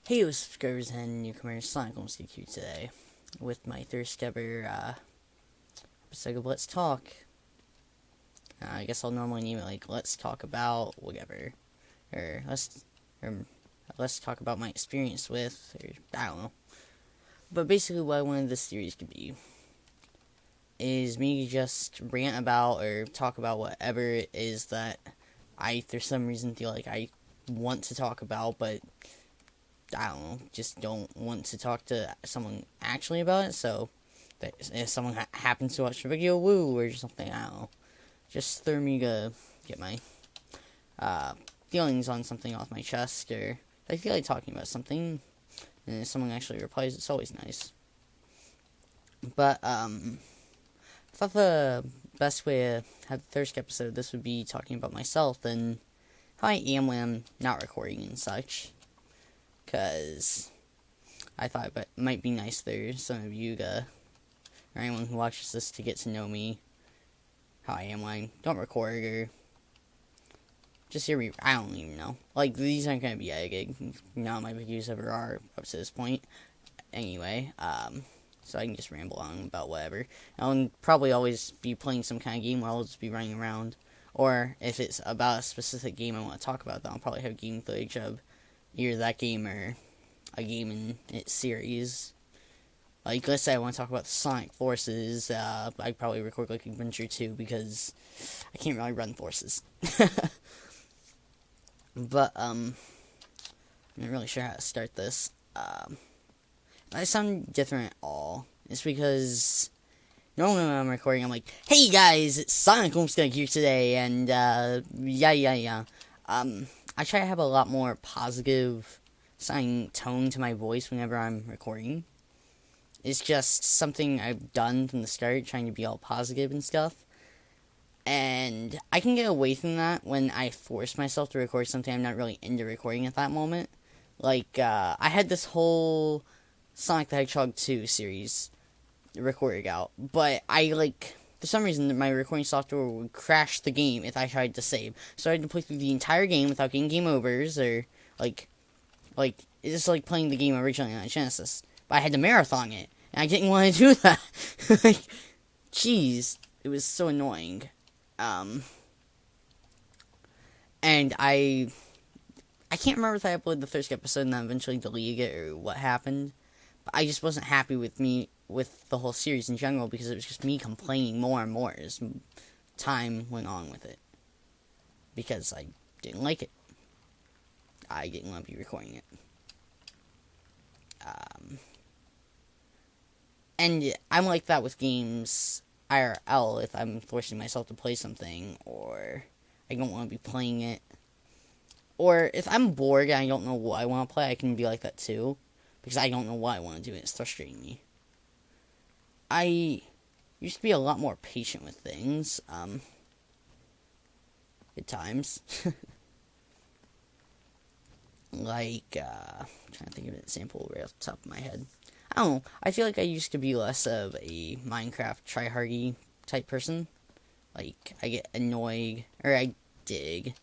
Heyo subscribers and newcomers, Sonic Holmes here today with my first ever episode of Let's Talk. I guess I'll normally name it like Let's Talk About whatever, or let's talk about my experience with, or I don't know. But basically, what I wanted this series to be is me just rant about or talk about whatever it is that I, for some reason, feel like I want to talk about, but I don't know, just don't want to talk to someone actually about it. So that if someone happens to watch the video, woo, or something, I don't know, just for me to get my feelings on something off my chest, or I feel like talking about something, and if someone actually replies, it's always nice. But I thought the best way to have the first episode, this would be talking about myself and how I am when I'm not recording and such. Because I thought it might be nice for some of you to, or anyone who watches this, to get to know me, how I am when I don't record, or just hear me. I don't even know. Like, these aren't going to be edited. None of my videos ever are up to this point. Anyway, so I can just ramble on about whatever. I'll probably always be playing some kind of game where I'll just be running around. Or if it's about a specific game I want to talk about, then I'll probably have game footage of either that game or a game in its series. Like, let's say I want to talk about Sonic Forces, I'd probably record, like, Adventure 2, because I can't really run Forces. But, I'm not really sure how to start this. If I sound different at all, it's because normally when I'm recording, I'm like, hey guys, it's Sonic Homestead here today, and, yeah. I try to have a lot more positive sounding tone to my voice whenever I'm recording. It's just something I've done from the start, trying to be all positive and stuff. And I can get away from that when I force myself to record something I'm not really into recording at that moment. Like, I had this whole Sonic the Hedgehog 2 series recorded out, but for some reason, my recording software would crash the game if I tried to save. So I had to play through the entire game without getting game overs, or, it's just like playing the game originally on Genesis. But I had to marathon it, and I didn't want to do that. Jeez, it was so annoying. And I can't remember if I uploaded the first episode and then eventually deleted it, or what happened. But I just wasn't happy with the whole series in general, because it was just me complaining more and more as time went on with it. Because I didn't like it. I didn't want to be recording it. And I'm like that with games IRL. If I'm forcing myself to play something, or I don't want to be playing it, or if I'm bored and I don't know what I want to play, I can be like that too, because I don't know what I want to do, and it's frustrating me. I used to be a lot more patient with things, at times. I'm trying to think of an example right off the top of my head. I don't know, I feel like I used to be less of a Minecraft tryhardy type person. Like, I get annoyed, or I dig.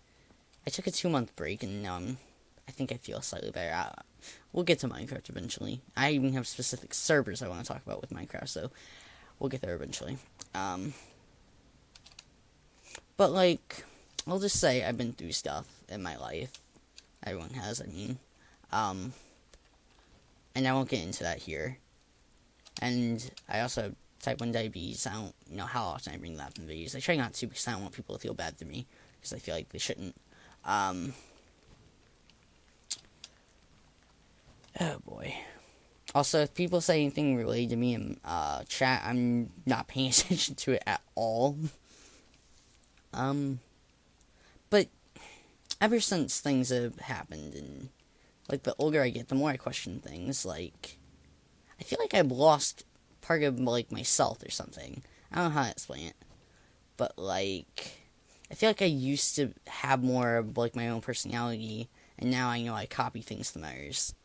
I took a 2-month break, and now I think I feel slightly better. We'll get to Minecraft eventually. I even have specific servers I want to talk about with Minecraft, so we'll get there eventually. But, I'll just say I've been through stuff in my life. Everyone has, I mean. And I won't get into that here. And I also have type 1 diabetes. I don't know how often I bring that up in videos. I try not to, because I don't want people to feel bad for me, because I feel like they shouldn't. Oh boy. Also, if people say anything related to me in chat, I'm not paying attention to it at all. But ever since things have happened, and the older I get, the more I question things. I feel like I've lost part of myself or something. I don't know how to explain it, but I feel like I used to have more of my own personality, and now I know I copy things from others.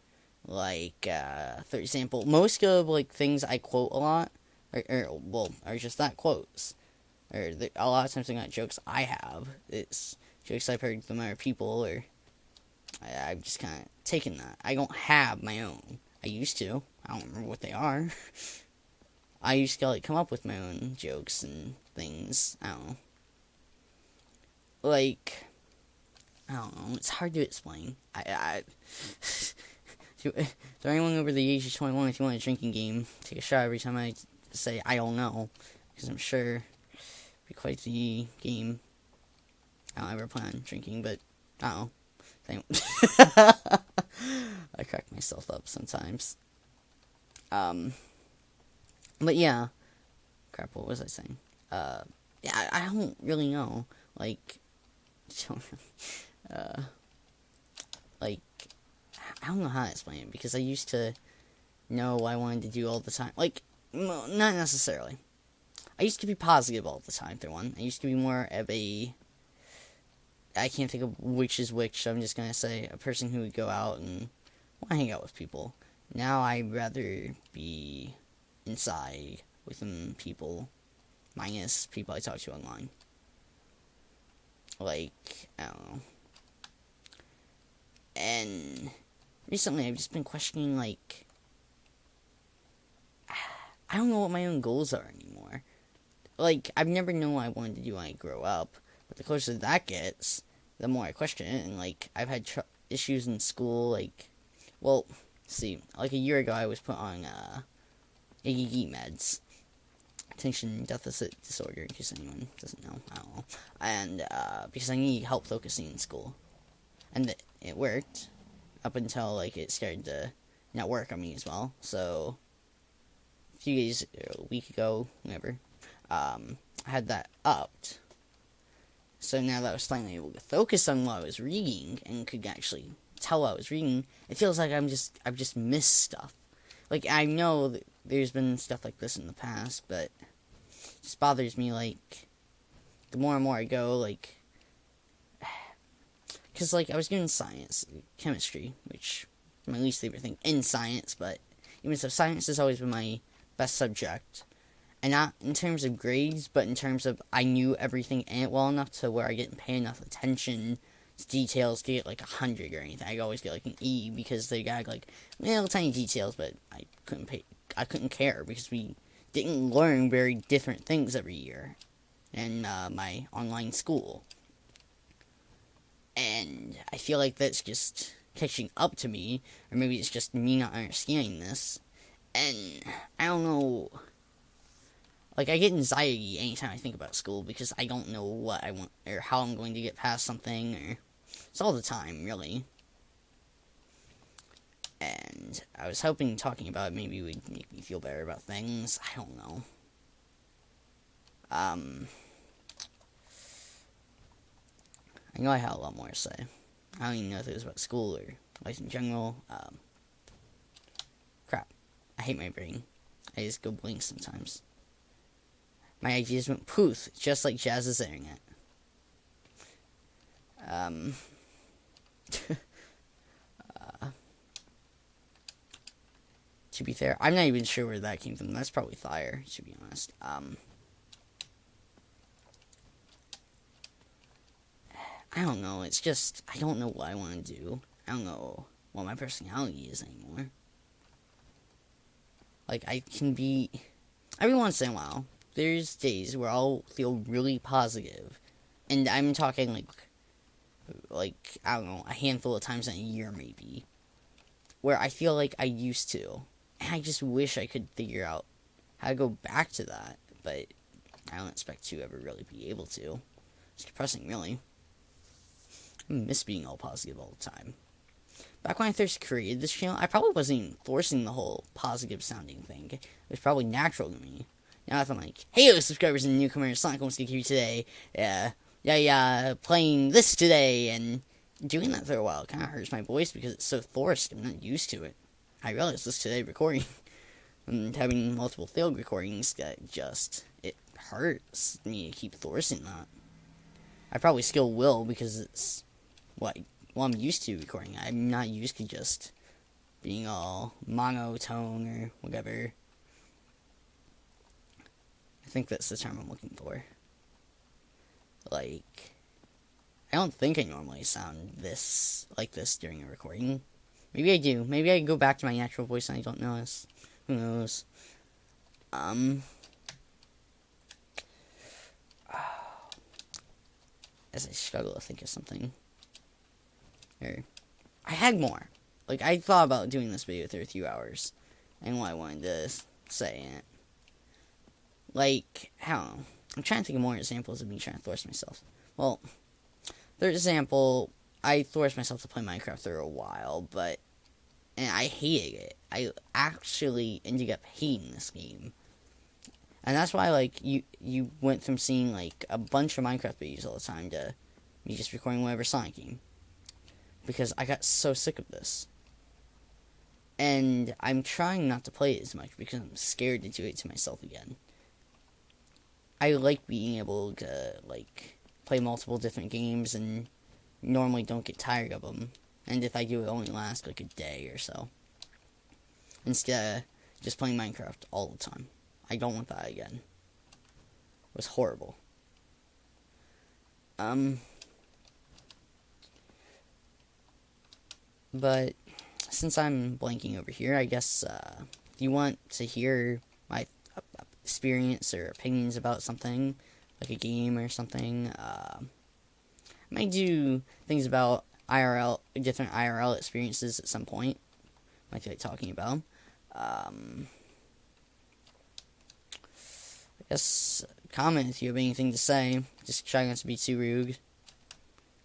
For example, most of things I quote a lot are just not quotes. Or a lot of times they're not jokes I have. It's jokes I've heard from other people, or I've just kind of taken that. I don't have my own. I used to. I don't remember what they are. I used to, like, come up with my own jokes and things. I don't know. Like, I don't know. It's hard to explain. To anyone over the age of 21, if you want a drinking game, take a shot every time I say I don't know, because I'm sure it'd be quite the game. I don't ever plan on drinking, but I don't know. I crack myself up sometimes. But yeah. Crap, what was I saying? Yeah, I don't really know. Like, like, I don't know how to explain it, because I used to know what I wanted to do all the time. Like, not necessarily. I used to be positive all the time, for one. I used to be more of a... I can't think of which is which, so I'm just going to say a person who would go out and want to hang out with people. Now I'd rather be inside with some people, minus people I talk to online. Like, I don't know. And recently I've just been questioning, like, I don't know what my own goals are anymore. Like, I've never known what I wanted to do when I grow up, but the closer that gets, the more I question it, and, like, I've had issues in school, like, well, see, like, a year ago I was put on, ADD meds, attention deficit disorder, in case anyone doesn't know, I don't know, and, because I need help focusing in school, and it worked, up until, like, it started to not work on me as well, so, a few days, a week ago, whatever, I had that upped, so now that I was finally able to focus on what I was reading, and could actually tell what I was reading, it feels like I've just missed stuff. Like, I know that there's been stuff like this in the past, but it just bothers me, like, the more and more I go, like, because, like, I was doing science, chemistry, which is my least favorite thing in science, but even so, science has always been my best subject. And not in terms of grades, but in terms of I knew everything in it well enough to where I didn't pay enough attention to details to get, like, 100 or anything. I'd always get, like, an E, because they got, like, little tiny details, but I couldn't care, because we didn't learn very different things every year in my online school. And I feel like that's just catching up to me, or maybe it's just me not understanding this. And I don't know. Like, I get anxiety anytime I think about school, because I don't know what I want, or how I'm going to get past something, or... It's all the time, really. And I was hoping talking about it maybe would make me feel better about things. I don't know. I know I had a lot more to say. I don't even know if it was about school or life in general. Crap. I hate my brain. I just go blank sometimes. My ideas went poof, just like Jazz's internet. To be fair, I'm not even sure where that came from. That's probably fire, to be honest. I don't know. It's just, I don't know what I want to do. I don't know what my personality is anymore. Like, I can be... Every once in a while, there's days where I'll feel really positive. And I'm talking, like, I don't know, a handful of times in a year, maybe. Where I feel like I used to. And I just wish I could figure out how to go back to that. But I don't expect to ever really be able to. It's depressing, really. I miss being all positive all the time. Back when I first created this channel, I probably wasn't even forcing the whole positive sounding thing. It was probably natural to me. Now if I'm like, hey, subscribers and newcomers, Sonic wants to here today. Playing this today, and doing that for a while kind of hurts my voice because it's so forced. I'm not used to it. I realized this today recording and having multiple failed recordings that just, it hurts me to keep forcing that. I probably still will because it's what I'm used to recording. I'm not used to just being all monotone or whatever. I think that's the term I'm looking for. Like, I don't think I normally sound this like this during a recording. Maybe I do. Maybe I can go back to my natural voice and I don't notice. Who knows? As I struggle to think of something. Here. I had more. Like, I thought about doing this video for a few hours. And what I wanted to say in it. Like, I don't know. I'm trying to think of more examples of me trying to force myself. Well, third example, I forced myself to play Minecraft for a while, and I hated it. I actually ended up hating this game. And that's why, like, you went from seeing, like, a bunch of Minecraft videos all the time to me just recording whatever Sonic game. Because I got so sick of this. And I'm trying not to play it as much because I'm scared to do it to myself again. I like being able to, like, play multiple different games and normally don't get tired of them. And if I do, it only lasts, like, a day or so. Instead of just playing Minecraft all the time. I don't want that again. It was horrible. But since I'm blanking over here, I guess if you want to hear my experience or opinions about something, like a game or something, I might do things about different IRL experiences at some point. Might feel like talking about. I guess comment if you have anything to say. Just try not to be too rude.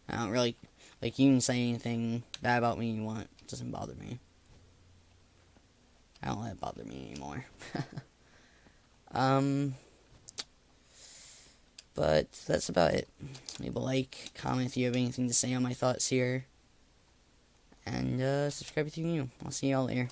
I don't really, like, you can say anything bad about me you want. It doesn't bother me. I don't let it bother me anymore. But that's about it. Leave a like, comment if you have anything to say on my thoughts here. And subscribe if you're new. I'll see y'all later.